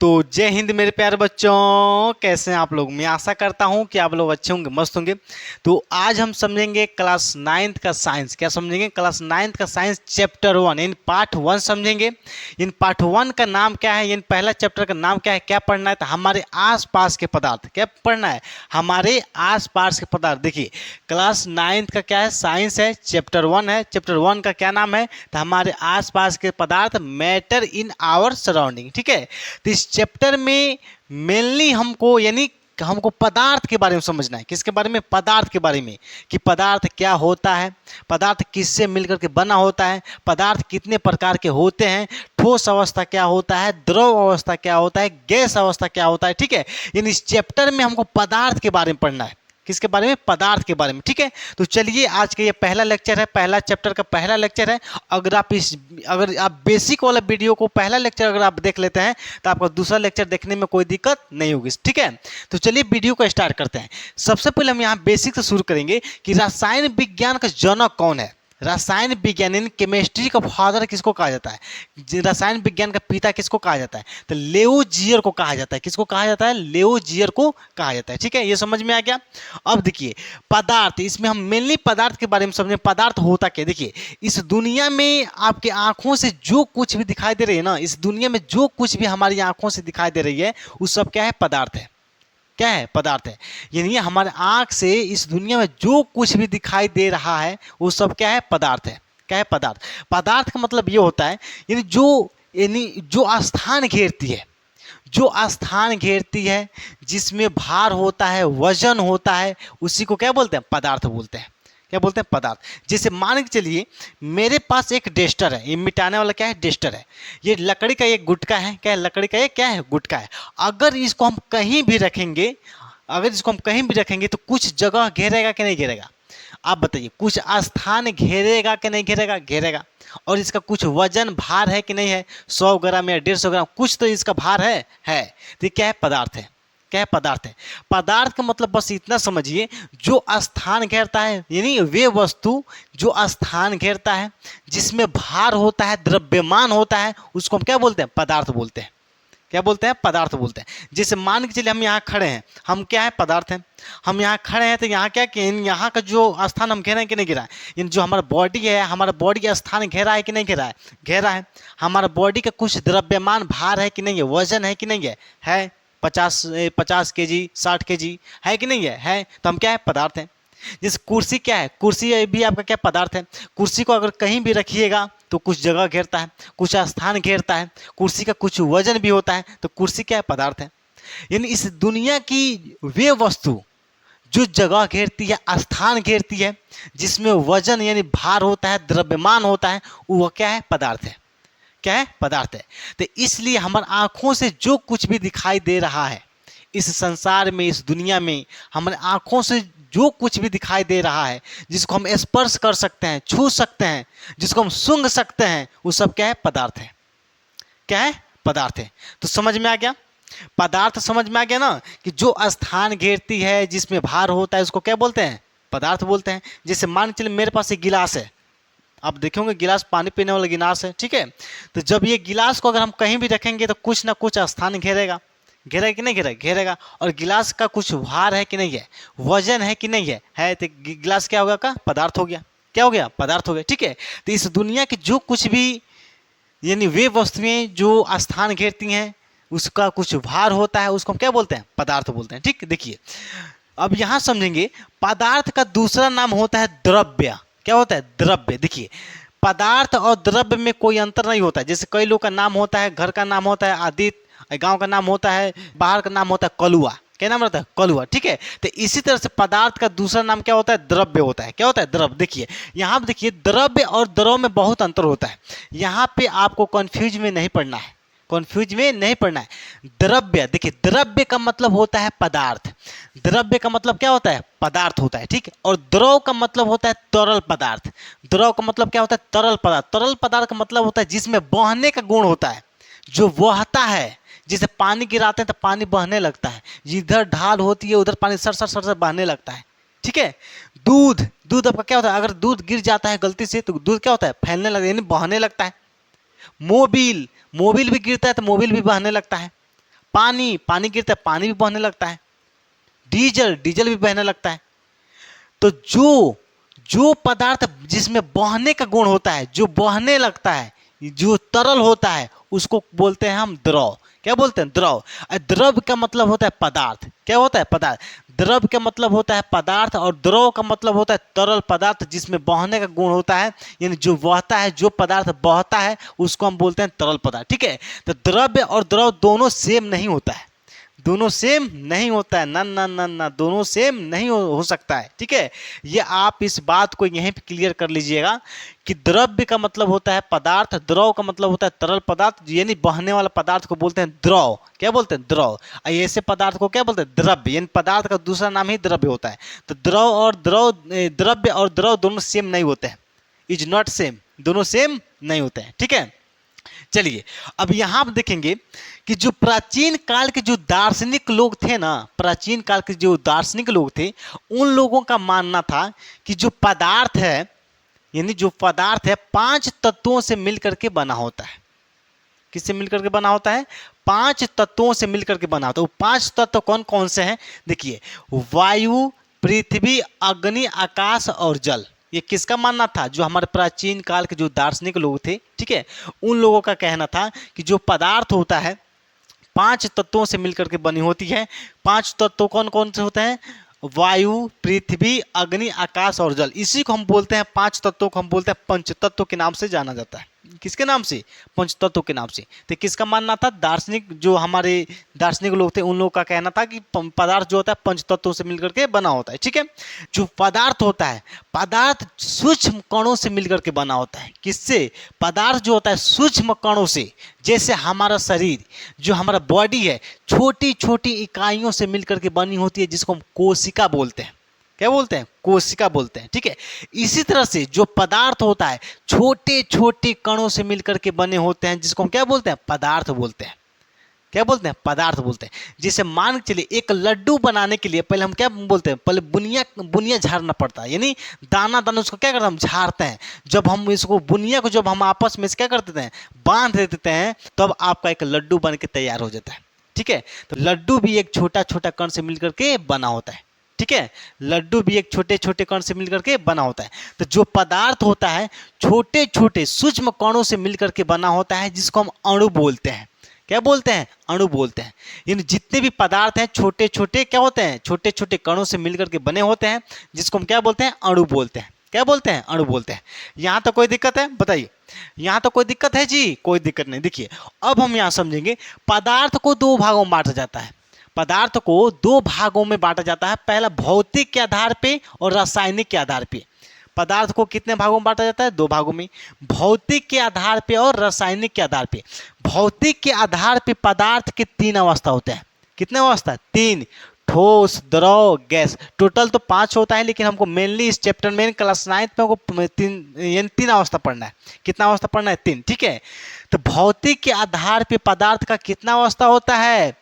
तो जय हिंद मेरे प्यारे बच्चों, कैसे हैं आप लोग। मैं आशा करता हूं कि आप लोग अच्छे होंगे, मस्त होंगे। तो आज हम समझेंगे क्लास 9th का साइंस। क्या समझेंगे? क्लास 9th का साइंस चैप्टर 1 इन पार्ट 1 समझेंगे। इन पार्ट 1 का नाम क्या है, इन पहला चैप्टर का नाम क्या है, क्या पढ़ना है? तो हमारे आसपास के पदार्थ। क्या पढ़ना है? हमारे आसपास के पदार्थ। देखिए क्लास 9th का क्या है, साइंस है, चैप्टर 1 है। चैप्टर 1 का क्या नाम है? तो हमारे आसपास के पदार्थ, मैटर इन आवर सराउंडिंग। ठीक है, तो इस चैप्टर में मेनली हमको पदार्थ के बारे में समझना है। किसके बारे में? पदार्थ के बारे में, कि पदार्थ क्या होता है, पदार्थ किससे मिलकर के बना होता है, पदार्थ कितने प्रकार के होते हैं, ठोस अवस्था क्या होता है, द्रव अवस्था क्या होता है, गैस अवस्था क्या होता है। ठीक है, यानी इस चैप्टर में हमको पदार्थ के बारे में पढ़ना है। किसके बारे में? पदार्थ के बारे में। ठीक है, तो चलिए आज का ये पहला लेक्चर है, पहला चैप्टर का पहला लेक्चर है। अगर आप बेसिक वाला वीडियो को पहला लेक्चर अगर आप देख लेते हैं तो आपका दूसरा लेक्चर देखने में कोई दिक्कत नहीं होगी। ठीक है, तो चलिए वीडियो को स्टार्ट करते हैं। सबसे पहले हम यहाँ बेसिक से शुरू करेंगे कि रसायन विज्ञान का जनक कौन है। रसायन विज्ञान इन केमिस्ट्री का फादर किसको कहा जाता है? रसायन विज्ञान का पिता किसको कहा जाता है? तो लेओजियर को कहा जाता है। किसको कहा जाता है? लेओजियर को कहा जाता है। ठीक है, ये समझ में आ गया। अब देखिए पदार्थ, इसमें हम मेनली पदार्थ के बारे में समझें। पदार्थ होता क्या? देखिए इस दुनिया में आपकी आंखों से जो कुछ भी दिखाई दे रही है ना, इस दुनिया में जो कुछ भी हमारी आंखों से दिखाई दे रही है वो सब क्या है? पदार्थ है। क्या है? पदार्थ है। यानी हमारे आंख से इस दुनिया में जो कुछ भी दिखाई दे रहा है वो सब क्या है? पदार्थ है। क्या है? पदार्थ। पदार्थ का मतलब ये होता है यानी जो स्थान घेरती है, जो स्थान घेरती है, जिसमें भार होता है, वजन होता है, उसी को क्या बोलते हैं? पदार्थ बोलते हैं। क्या बोलते हैं? पदार्थ। जैसे मान के चलिए मेरे पास एक डेस्टर है, ये मिटाने वाला क्या है? डेस्टर है। ये लकड़ी का एक गुटका है। क्या है? लकड़ी का एक क्या है? गुटका है। अगर इसको हम कहीं भी रखेंगे, तो कुछ जगह घेरेगा कि नहीं घेरेगा? आप बताइए, कुछ स्थान घेरेगा कि नहीं घेरेगा? घेरेगा। और इसका कुछ वजन, भार है कि नहीं है? 100 ग्राम या 150 ग्राम कुछ तो इसका भार है। तो ये क्या है? पदार्थ है। क्या है? पदार्थ है। पदार्थ का मतलब बस इतना समझिए, जो स्थान घेरता है, यानी वे वस्तु जो स्थान घेरता है, जिसमें भार होता है, द्रव्यमान होता है, उसको हम क्या बोलते हैं? पदार्थ बोलते हैं। क्या बोलते हैं? पदार्थ बोलते हैं। जैसे मान के चलिए हम यहाँ खड़े हैं, हम क्या है? पदार्थ हैं। हम यहाँ खड़े हैं तो यहाँ क्या कि यहाँ का जो स्थान हम घेरा है कि नहीं घेरा है? इन जो हमारा बॉडी है, हमारा बॉडी का स्थान घेरा है कि नहीं घेरा है? घेरा है। हमारा बॉडी का कुछ द्रव्यमान भार है कि नहीं है? वजन है कि नहीं है? है। 50 kg 60 kg है कि नहीं है? तो हम क्या है? पदार्थ हैं। जैसे कुर्सी क्या है? कुर्सी भी आपका क्या? पदार्थ है। कुर्सी को अगर कहीं भी रखिएगा तो कुछ जगह घेरता है, कुछ स्थान घेरता है, कुर्सी का कुछ वजन भी होता है, तो कुर्सी क्या है? पदार्थ है। यानी इस दुनिया की वे वस्तु जो जगह घेरती है, स्थान घेरती है, जिसमें वजन यानी भार होता है, द्रव्यमान होता है, वो क्या है? पदार्थ है। क्या है? पदार्थ है। तो इसलिए हमारी आंखों से जो कुछ भी दिखाई दे रहा है इस संसार में, इस दुनिया में, हमारे आंखों से जो कुछ भी दिखाई दे रहा है, जिसको हम स्पर्श कर सकते हैं, छू सकते हैं, जिसको हम सूंघ सकते हैं, वो सब क्या है? पदार्थ है। क्या है? पदार्थ है। तो समझ में आ गया? पदार्थ समझ में आ गया ना, कि जो स्थान घेरती है, जिसमें भार होता है, उसको क्या बोलते हैं? पदार्थ बोलते हैं। जैसे मान चलिए मेरे पास एक गिलास है, आप देखोगे गिलास पानी पीने वाला गिलास है। ठीक है, तो जब ये गिलास को अगर हम कहीं भी रखेंगे तो कुछ ना कुछ स्थान घेरेगा। घेरेगा कि नहीं घेरेगा? घेरेगा। और गिलास का कुछ भार है कि नहीं है? वजन है कि नहीं है? तो गिलास क्या होगा? का पदार्थ हो गया। क्या हो गया? पदार्थ हो गया। ठीक है, तो इस दुनिया की जो कुछ भी, यानी वे वस्तुएं जो स्थान घेरती हैं, उसका कुछ भार होता है, उसको हम क्या बोलते हैं? पदार्थ बोलते हैं। ठीक, देखिए अब यहां समझेंगे, पदार्थ का दूसरा नाम होता है द्रव्य। क्या होता है? द्रव्य। देखिए पदार्थ और द्रव्य में कोई अंतर नहीं होता है। जैसे कई लोग का नाम होता है, घर का नाम होता है आदित्य, गांव का नाम होता है, बाहर का नाम होता है कलुआ। क्या नाम रहता है? कलुआ। ठीक है, तो इसी तरह से पदार्थ का दूसरा नाम क्या होता है? द्रव्य होता है। क्या होता है? द्रव्य। देखिए यहाँ पे देखिए, द्रव्य और द्रव में बहुत अंतर होता है। यहाँ पे आपको कंफ्यूज में नहीं पड़ना है, कंफ्यूज में नहीं पड़ना है। द्रव्य, देखिए द्रव्य का मतलब होता है पदार्थ। द्रव्य का मतलब क्या होता है? पदार्थ होता है। ठीक, और द्रव का मतलब होता है तरल पदार्थ। द्रव का मतलब क्या होता है? तरल पदार्थ। तरल पदार्थ का मतलब होता है जिसमें बहने का गुण होता है, जो बहता है। जैसे पानी गिराते हैं तो पानी बहने लगता है, जिधर ढाल होती है उधर पानी सर सर सर सर बहने लगता है। ठीक है, दूध, दूध आपका क्या होता है? अगर दूध गिर जाता है गलती से तो दूध क्या होता है? फैलने लगता है, यानी बहने लगता है। मोबिल, मोबिल भी गिरता है तो मोबिल भी बहने लगता है। पानी, पानी गिरता है, पानी भी बहने लगता है। डीजल, डीजल भी बहने लगता है। तो जो जो पदार्थ जिसमें बहने का गुण होता है, जो बहने लगता है, जो तरल होता है, उसको बोलते हैं हम द्रव। क्या बोलते हैं? द्रव। द्रव का मतलब होता है पदार्थ। क्या होता है? पदार्थ। द्रव का मतलब होता है पदार्थ, और द्रव का मतलब होता है तरल पदार्थ जिसमें बहने का गुण होता है, यानी जो बहता है, जो पदार्थ बहता है उसको हम बोलते हैं तरल पदार्थ। ठीक है, तो द्रव्य और द्रव दोनों सेम नहीं होता है, दोनों सेम नहीं होता है, ना ना ना ना, दोनों सेम नहीं हो सकता है। ठीक है, ये आप इस बात को यहीं पे क्लियर कर लीजिएगा कि द्रव्य का मतलब होता है पदार्थ, द्रव का मतलब होता है तरल पदार्थ, यानी बहने वाला पदार्थ को बोलते हैं द्रव। क्या बोलते हैं? द्रव। ऐसे पदार्थ को क्या बोलते हैं? द्रव्य, यानी पदार्थ का दूसरा नाम ही द्रव्य होता है। तो द्रव्य और द्रव दोनों सेम नहीं होते हैं, इज नॉट सेम, दोनों सेम नहीं होते हैं। ठीक है, चलिए अब यहां आप देखेंगे कि जो प्राचीन काल के जो दार्शनिक लोग थे ना, प्राचीन काल के जो दार्शनिक लोग थे, उन लोगों का मानना था कि जो पदार्थ है, यानी जो पदार्थ है, 5 तत्वों से मिलकर के बना होता है। किससे मिलकर के बना होता है? 5 तत्वों से मिलकर के बना होता है। वो 5 तत्व कौन कौन से हैं? देखिए, वायु, पृथ्वी, अग्नि, आकाश और जल। ये किसका मानना था? जो हमारे प्राचीन काल के जो दार्शनिक लोग थे, ठीक है, उन लोगों का कहना था कि जो पदार्थ होता है 5 तत्वों से मिलकर के बनी होती है। 5 तत्व कौन कौन से होते हैं? वायु, पृथ्वी, अग्नि, आकाश और जल। इसी को हम बोलते हैं, 5 तत्वों को हम बोलते हैं पंचतत्व के नाम से जाना जाता है। किसके नाम से? पंचतत्व के नाम से। तो किसका मानना था? दार्शनिक, जो हमारे दार्शनिक लोग थे, उन लोगों का कहना था कि पदार्थ जो होता है पंचतत्वों से मिलकर के बना होता है। ठीक है, जो पदार्थ होता है, पदार्थ सूक्ष्म कणों से मिलकर के बना होता है। किससे? पदार्थ जो होता है सूक्ष्म कणों से। जैसे हमारा शरीर, जो हमारा बॉडी है, छोटी छोटी इकाइयों से मिलकर के बनी होती है, जिसको हम कोशिका बोलते हैं। क्या बोलते हैं? कोशिका बोलते हैं। ठीक है, इसी तरह से जो पदार्थ होता है छोटे छोटे कणों से मिलकर के बने होते हैं, जिसको हम क्या बोलते हैं? पदार्थ बोलते हैं। क्या बोलते हैं? पदार्थ बोलते हैं। जैसे मान के चलिए, एक लड्डू बनाने के लिए पहले हम क्या बोलते हैं? पहले बुनिया बुनिया झाड़ना पड़ता है, यानी दाना दाना उसको क्या करते हैं? हम झाड़ते हैं। जब हम इसको बुनिया को जब हम आपस में क्या कर देते हैं? बांध देते हैं, तब आपका एक लड्डू बन के तैयार हो जाता है। ठीक है, तो लड्डू भी एक छोटा छोटा कण से मिलकर के बना होता है। ठीक है, लड्डू भी एक छोटे छोटे कण से मिलकर के बना होता है। तो जो पदार्थ होता है छोटे छोटे सूक्ष्म कणों से मिलकर के बना होता है, जिसको हम अणु बोलते हैं। क्या बोलते हैं? अणु बोलते हैं। यानी जितने भी पदार्थ हैं छोटे छोटे क्या होते हैं? छोटे छोटे कणों से मिलकर के बने होते हैं, जिसको हम क्या बोलते हैं? अणु बोलते हैं। क्या बोलते हैं? अणु बोलते हैं। यहाँ तो कोई दिक्कत है? बताइए, यहाँ तो कोई दिक्कत है जी? कोई दिक्कत नहीं। देखिए, अब हम यहाँ समझेंगे, पदार्थ को 2 भागों में बांटा जाता है। पदार्थ को 2 भागों में बांटा जाता है। पहला भौतिक के आधार पे और रासायनिक के आधार पे। पदार्थ को कितने भागों में बांटा जाता है? 2 भागों में, भौतिक के आधार पे और रासायनिक के आधार पे। भौतिक के आधार पे पदार्थ के 3 अवस्था होते हैं। कितने अवस्था? 3। ठोस, द्रव, गैस। टोटल तो 5 होता है, लेकिन हमको मेनली इस चैप्टर में क्लास 9th में हमको 3 अवस्था पढ़ना है। कितना अवस्था पढ़ना है? 3। ठीक है, तो भौतिक के आधार पे पदार्थ का कितना अवस्था होता है?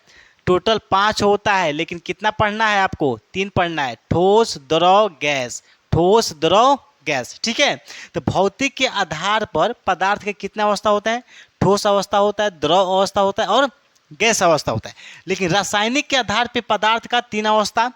टोटल 5 होता है, लेकिन कितना पढ़ना है आपको? 3 पढ़ना है। ठोस, द्रव, गैस। ठोस, द्रव, गैस। ठीक है, तो भौतिक के आधार पर पदार्थ के कितने अवस्था होते हैं? ठोस अवस्था होता है, द्रव अवस्था होता है और गैस अवस्था होता है। लेकिन रासायनिक के आधार पर पदार्थ का 3 अवस्था,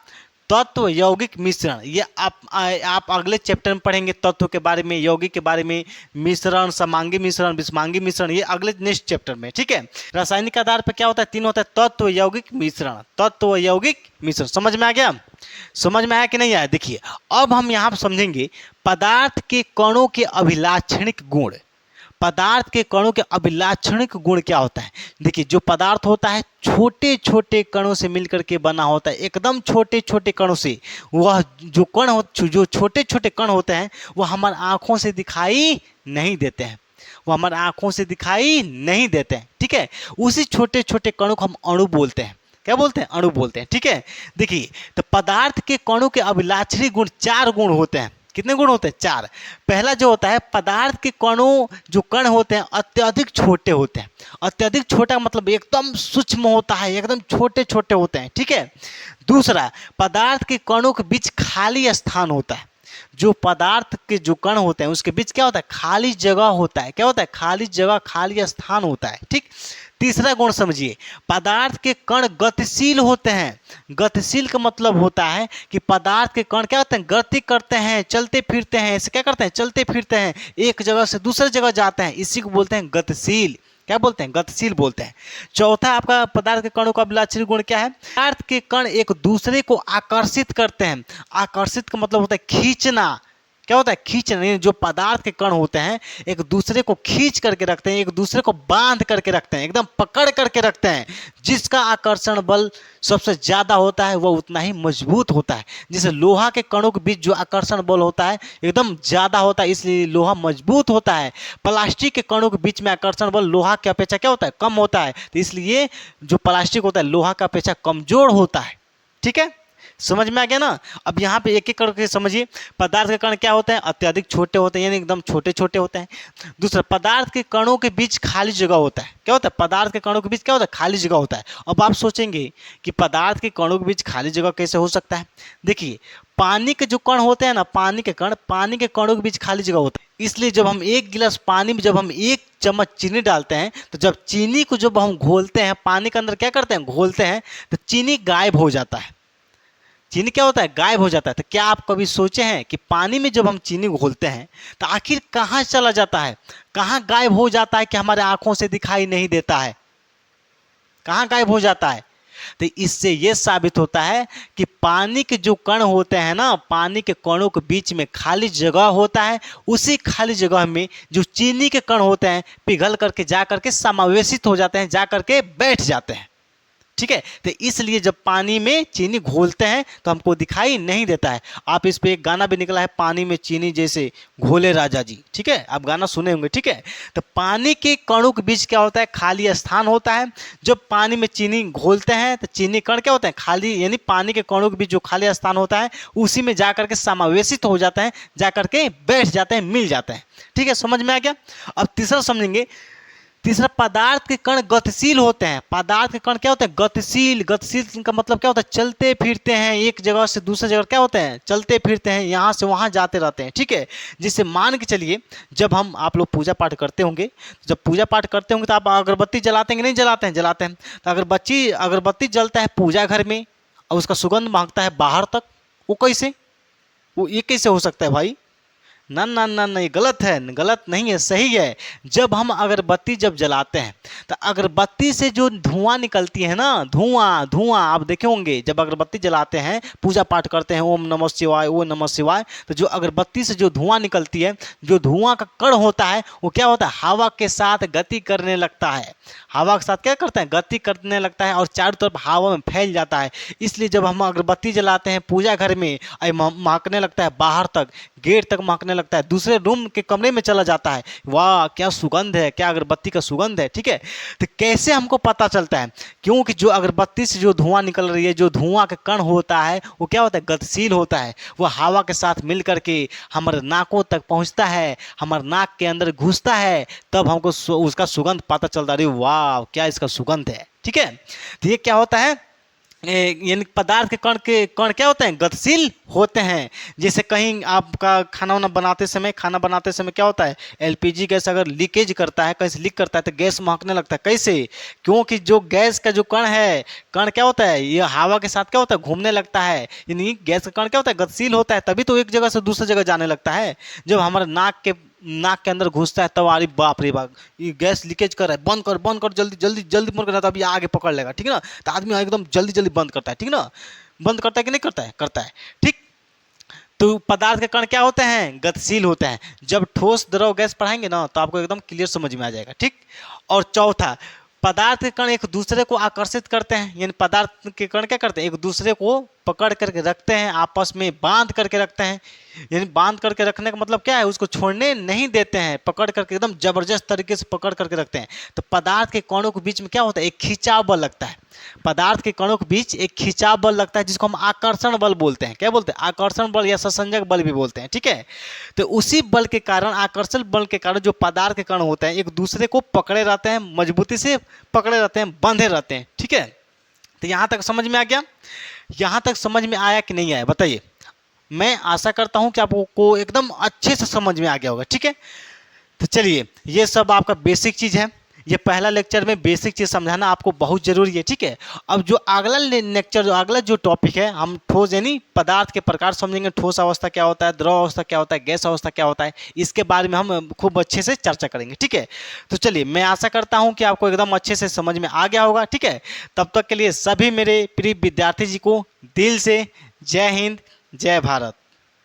तत्व, यौगिक, मिश्रण। ये आप अगले चैप्टर में पढ़ेंगे, तत्व के बारे में, यौगिक के बारे में, मिश्रण, समांगी मिश्रण, विषमांगी मिश्रण, ये अगले नेक्स्ट चैप्टर में। ठीक है, रासायनिक आधार पर क्या होता है? 3 होता है, तत्व, यौगिक, मिश्रण। तत्व, यौगिक, मिश्रण। समझ में आ गया? समझ में आया कि नहीं आया? देखिए, अब हम यहाँ समझेंगे पदार्थ के कणों के अभिलाक्षणिक गुण। पदार्थ के कणों के अभिलाक्षणिक गुण क्या होता है? देखिए, जो पदार्थ होता है छोटे छोटे कणों से मिलकर के बना होता है, एकदम छोटे छोटे कणों से। वह जो जो छोटे छोटे कण होते हैं, वह हमारी आंखों से दिखाई नहीं देते हैं। वो हमारी आंखों से दिखाई नहीं देते हैं। ठीक है, उसी छोटे छोटे कणों को हम अणु बोलते हैं। क्या बोलते हैं? अणु बोलते हैं। ठीक है, देखिए, तो पदार्थ के कणों के अभिलाक्षणिक गुण 4 गुण होते हैं। कितने गुण होते हैं? 4। पहला जो होता है, पदार्थ के कणों, जो कण होते हैं अत्यधिक छोटे होते हैं। अत्यधिक छोटा मतलब एकदम सूक्ष्म होता है, एकदम छोटे छोटे होते हैं। ठीक है, दूसरा, पदार्थ के कणों के बीच खाली स्थान होता है। जो पदार्थ के जो कण होते हैं उसके बीच क्या होता है? खाली जगह होता है। क्या होता है? खाली जगह, खाली स्थान होता है। ठीक। तीसरा गुण समझिए, पदार्थ के कण गतिशील होते हैं। गतिशील का मतलब होता है कि पदार्थ के कण क्या होते हैं, गति करते हैं, चलते फिरते हैं। ऐसे क्या करते हैं, चलते फिरते हैं, एक जगह से दूसरे जगह जाते हैं, इसी को बोलते हैं गतिशील। क्या बोलते हैं, गतिशील बोलते हैं। चौथा आपका पदार्थ के कणों का विलासील गुण क्या है, पदार्थ के कण एक दूसरे को आकर्षित करते हैं। आकर्षित का मतलब होता है खींचना। क्या होता है, खींचना। जो पदार्थ के कण होते हैं एक दूसरे को खींच करके रखते हैं, एक दूसरे को बांध करके रखते हैं, एकदम पकड़ करके रखते हैं। जिसका आकर्षण बल सबसे ज्यादा होता है वह उतना ही मजबूत होता है। जैसे लोहा के कणों के बीच जो आकर्षण बल होता है एकदम ज्यादा होता है, इसलिए लोहा मजबूत होता है। प्लास्टिक के कणों के बीच में आकर्षण बल लोहा की अपेक्षा क्या होता है, कम होता है, तो इसलिए जो प्लास्टिक होता है लोहा की अपेक्षा कमजोर होता है। ठीक है, समझ में आ गया ना। अब यहाँ पे एक एक करके समझिए। पदार्थ के कण क्या होते हैं, अत्यधिक छोटे होते हैं, यानी एकदम छोटे छोटे होते हैं। दूसरा, पदार्थ के कणों के बीच खाली जगह होता है। क्या होता है, पदार्थ के कणों के बीच क्या होता है, खाली जगह होता है। अब आप सोचेंगे कि पदार्थ के कणों के बीच खाली जगह कैसे हो सकता है। देखिए, पानी के जो कण होते हैं ना, पानी के कणों के बीच खाली जगह होता है। इसलिए जब हम एक गिलास पानी में जब हम 1 चम्मच चीनी डालते हैं, तो जब चीनी को जब हम घोलते हैं, पानी के अंदर क्या करते हैं, घोलते हैं, तो चीनी गायब हो जाता है। चीनी क्या होता है, गायब हो जाता है। तो क्या आप कभी सोचे हैं कि पानी में जब हम चीनी घोलते हैं तो आखिर कहाँ चला जाता है, कहाँ गायब हो जाता है कि हमारे आंखों से दिखाई नहीं देता है, कहाँ गायब हो जाता है। तो इससे यह साबित होता है कि पानी के जो कण होते हैं ना, पानी के कणों के बीच में खाली जगह होता है। उसी खाली जगह में जो चीनी के कण होते हैं पिघल करके जा करके समावेशित हो जाते हैं, जा करके बैठ जाते हैं। ठीक है, तो इसलिए जब पानी में चीनी घोलते हैं तो हमको दिखाई नहीं देता है। आप इस पे एक गाना भी निकला है, पानी में चीनी जैसे घोले राजा जी। ठीक है, आप गाना सुने होंगे। ठीक है, तो पानी के कणों के बीच क्या होता है, खाली स्थान होता है। जब पानी में चीनी घोलते हैं तो चीनी कण क्या होते हैं, खाली, यानी पानी के कणों के बीच जो खाली स्थान होता है उसी में जाकर के समावेशित हो जाते हैं, जाकर के बैठ जाते हैं, मिल जाते हैं। ठीक है, समझ में आ गया। अब तीसरा समझेंगे। तीसरा, पदार्थ के कण गतिशील होते हैं। पदार्थ के कण क्या होते हैं, गतिशील। गतिशील का मतलब क्या होता है, चलते फिरते हैं, एक जगह से दूसरे जगह क्या होते हैं, चलते फिरते हैं, यहाँ से वहाँ जाते रहते हैं। ठीक है, जिससे मान के चलिए जब हम आप लोग पूजा पाठ करते होंगे, जब पूजा पाठ करते होंगे तो आप अगरबत्ती जलाते हैं कि नहीं जलाते हैं, जलाते हैं। तो अगरबत्ती जलता है पूजा घर में और उसका सुगंध महकता है बाहर तक, वो कैसे, वो ये कैसे हो सकता है भाई। ना ना ना ना, ये गलत है, गलत नहीं है, सही है। जब हम अगरबत्ती जब जलाते हैं तो अगरबत्ती से जो धुआं निकलती है ना, धुआं धुआं आप देखे होंगे, जब अगरबत्ती जलाते हैं, पूजा पाठ करते हैं, ओम नमः शिवाय, ओम नमः शिवाय, तो जो अगरबत्ती से जो धुआं निकलती है, जो धुआं का कण होता है वो क्या होता है, हवा के साथ गति करने लगता है। हवा के साथ क्या करता है, गति करने लगता है और चारों तरफ हवा में फैल जाता है। इसलिए जब हम अगरबत्ती जलाते हैं पूजा घर में, महकने लगता है बाहर तक, गेट तक महकने लगता है, दूसरे रूम के कमरे में चला जाता है। वाह क्या सुगंध है, क्या अगरबत्ती का सुगंध है। ठीक है, तो कैसे हमको पता चलता है, क्योंकि जो अगरबत्ती से जो धुआं निकल रही है, जो धुआं का कण होता है वो क्या होता है, गतिशील होता है। वो हवा के साथ मिल करके हमारे नाकों तक पहुंचता है, हमारे नाक के अंदर घुसता है, तब हमको उसका सुगंध पता चलता है, वाह क्या इसका सुगंध है। ठीक है, तो ये क्या होता है, यानी पदार्थ के कण क्या होते हैं, गतिशील होते हैं। जैसे कहीं आपका खाना बनाते समय क्या होता है, एलपीजी गैस अगर लीकेज करता है, कहीं से लीक करता है तो गैस महकने लगता है। कैसे, क्योंकि जो गैस का जो कण है, कण क्या होता है, ये हवा के साथ क्या होता है, घूमने लगता है। यानी गैस का कण क्या होता है, गतिशील होता है, तभी तो एक जगह से दूसरी जगह जाने लगता है। जब हमारे नाक के अंदर घुसता है तब अरे बाप रे बाप, ये गैस लीकेज कर रहा है, बंद कर जल्दी जल्दी जल्दी बंद कर, तब ये आगे पकड़ लेगा। ठीक है ना, तो आदमी एकदम जल्दी जल्दी बंद करता है। ठीक है ना, बंद करता है कि नहीं करता है, करता है। ठीक, तो पदार्थ के कण क्या होते हैं, गतिशील होते हैं। जब ठोस द्रव गैस पढ़ाएंगे ना तो आपको एकदम क्लियर समझ में आ जाएगा। ठीक, और चौथा, पदार्थ के कण एक दूसरे को आकर्षित करते हैं। यानी पदार्थ के कण क्या करते हैं, एक दूसरे को पकड़ करके रखते हैं, आपस में बांध करके रखते हैं। यानी बांध करके रखने का मतलब क्या है, उसको छोड़ने नहीं देते हैं, पकड़ करके एकदम जबरदस्त तरीके से पकड़ करके रखते हैं। तो पदार्थ के कणों के बीच में क्या होता है, एक खिंचाव बल लगता है। पदार्थ के कणों के बीच एक खिंचाव बल लगता है, जिसको हम आकर्षण बल बोलते हैं। क्या बोलते हैं, आकर्षण बल या संसंजक बल भी बोलते हैं। ठीक है, तो उसी बल के कारण, आकर्षण बल के कारण जो पदार्थ के कण होते हैं एक दूसरे को पकड़े रहते हैं, मजबूती से पकड़े रहते हैं, बंधे रहते हैं। ठीक है, तो यहाँ तक समझ में आ गया, यहाँ तक समझ में आया कि नहीं आया बताइए। मैं आशा करता हूँ कि आपको एकदम अच्छे से समझ में आ गया होगा। ठीक है, तो चलिए, ये सब आपका बेसिक चीज़ है। ये पहला लेक्चर में बेसिक चीज़ समझाना आपको बहुत ज़रूरी है, ठीक है। अब जो अगला लेक्चर, जो अगला जो टॉपिक है, हम ठोस यानी पदार्थ के प्रकार समझेंगे। ठोस अवस्था क्या होता है, द्रव अवस्था क्या होता है, गैस अवस्था क्या होता है, इसके बारे में हम खूब अच्छे से चर्चा करेंगे, ठीक है। तो चलिए, मैं आशा करता हूँ कि आपको एकदम अच्छे से समझ में आ गया होगा, ठीक है। तब तक के लिए सभी मेरे प्रिय विद्यार्थी जी को दिल से जय हिंद, जय भारत।